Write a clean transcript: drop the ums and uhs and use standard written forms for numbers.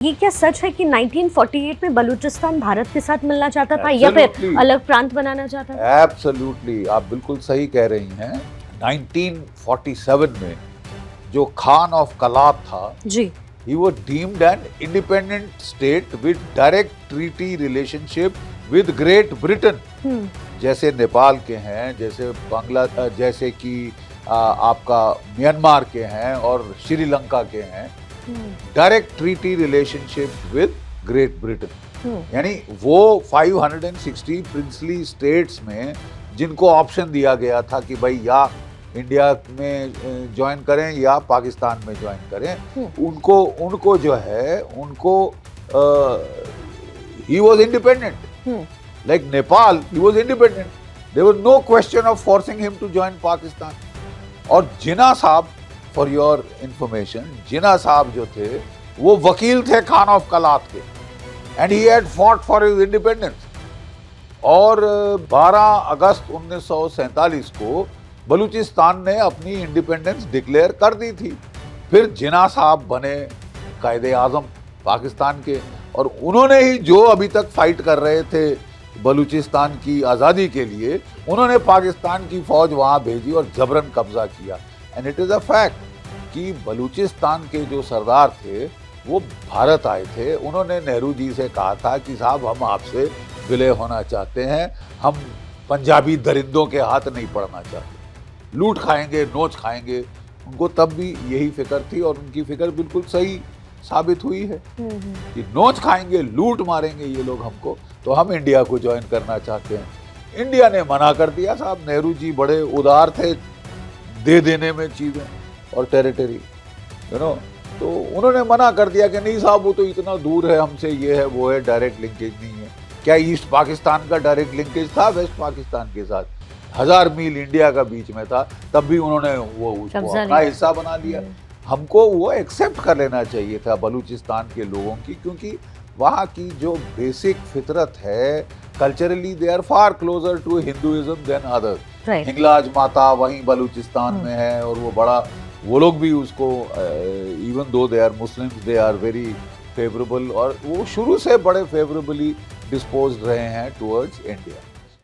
ये क्या सच है कि 1948 में बलूचिस्तान भारत के साथ मिलना चाहता था या फिर अलग प्रांत बनाना चाहता था? एब्सोल्युटली, आप बिल्कुल सही कह रही हैं। 1947 में जो खान ऑफ कलात था जी, he was deemed an independent state with direct treaty relationship with Great Britain, जैसे नेपाल के हैं, जैसे जैसे कि आपका म्यांमार के हैं और श्रीलंका के हैं। Direct treaty relationship with great Britain, यानी वो 560 प्रिंसली स्टेट्स में जिनको ऑप्शन दिया गया था कि भाई या इंडिया में ज्वाइन करें या पाकिस्तान में ज्वाइन करें, उनको जो है उनको ही वाज इंडिपेंडेंट, लाइक नेपाल ही was independent, there was no question of forcing him to join Pakistan. और जिन्ना साहब, फॉर योर इंफॉर्मेशन, जिन्ना साहब जो थे वो वकील थे खान ऑफ कलात के, and he had fought for his independence. और 12 अगस्त 1947 को बलूचिस्तान ने अपनी इंडिपेंडेंस डिक्लेयर कर दी थी। फिर जिन्ना साहब बने कायदे आजम पाकिस्तान के, और उन्होंने ही जो अभी तक फाइट कर रहे थे बलूचिस्तान की आज़ादी के लिए, उन्होंने पाकिस्तान की फौज वहाँ भेजी और जबरन कब्जा किया। And it is a fact कि बलूचिस्तान के जो सरदार थे वो भारत आए थे। उन्होंने नेहरू जी से कहा था कि साहब हम आपसे विलय होना चाहते हैं, हम पंजाबी दरिंदों के हाथ नहीं पड़ना चाहते, लूट खाएंगे नोच खाएंगे। उनको तब भी यही फिक्र थी और उनकी फिक्र बिल्कुल सही साबित हुई है कि नोच खाएंगे, लूट मारेंगे ये लोग हमको, तो हम इंडिया को ज्वाइन करना चाहते हैं। इंडिया ने मना कर दिया साहब। नेहरू जी बड़े उदार थे दे देने में चीज़ें और टेरिटरी, तो उन्होंने मना कर दिया कि नहीं साहब वो तो इतना दूर है हमसे, ये है वो है, डायरेक्ट लिंकेज नहीं है। क्या ईस्ट पाकिस्तान का डायरेक्ट लिंकेज था वेस्ट पाकिस्तान के साथ? 1000 मील इंडिया का बीच में था, तब भी उन्होंने वो उसको अपना हिस्सा बना लिया। हमको वो एक्सेप्ट कर लेना चाहिए था बलूचिस्तान के लोगों की, क्योंकि वहाँ की जो बेसिक फितरत है, culturally they are far closer to Hinduism than others. Hinglaj Mata वहीं बलूचिस्तान में है और वो लोग भी उसको even though they are Muslims, they are very favourable, और वो शुरू से बड़े फेवरेबली डिस्पोज्ड रहे हैं टुवर्ड्स इंडिया।